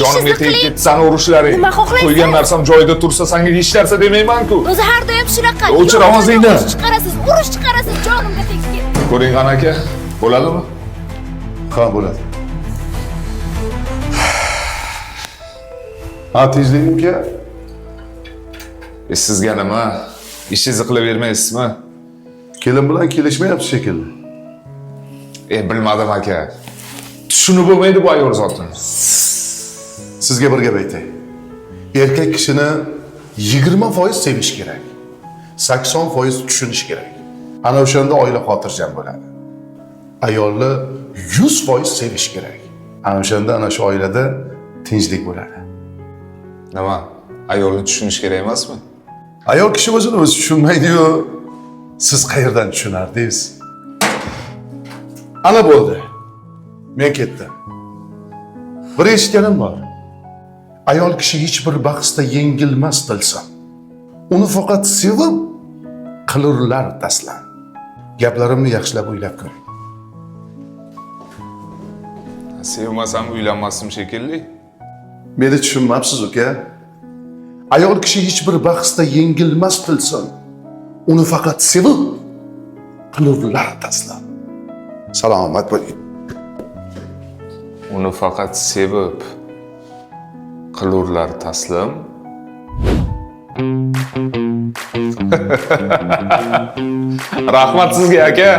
jonimga tegib ketsan urishlaring. Nima xohlaysan? Qo'ygan narsam joyida tursa, senga hech narsa demayman-ku. O'zi har doim shunaqa. O'chir ovozingni. Urush chiqarasiz, jonimga tegib ketdi. Ko'ring qani aka, bo'ladimi? Ha, bo'ladi. Ha, tezligim uka. Sizga nima? Ishingizni qilib bermaysizmi? Kelin bilan kelishmayapti shekilli. Bilmadim aka. Tushunib bo'lmaydi bu ayol zotini. Sizga bir gap aytay. Erkak kishini 20% sevish kerak. 80% tushunish kerak. Ana o'shanda oila xotirjam bo'ladi. Ayolni 100% sevish kerak. Ana o'shanda ana shu oilada tinchlik bo'ladi. Nima? Ayolni tushunish kerak emasmi? Ayol kishi o'zini o'zi tushunmaydi-yu, siz qayerdan tushunardingiz? Ana bo'ldi. Men ketdim. Bir eshitganim bor. Ayol kishi hech bir bahsda yengilmas tilsin. Uni faqat sevib qilurlar taslim. Gaplarimni yaxshilab o'ylab ko'ring. Sevmasam uylanmasdim shekilli. Meni tushunmabsiz uka. Ayol kishi hech bir bahsda yengilmas tilsin. Uni faqat sevib qilurlar taslim. Salomat bo'ling. Uni faqat sevib qilurlar taslim. Rahmat sizga aka.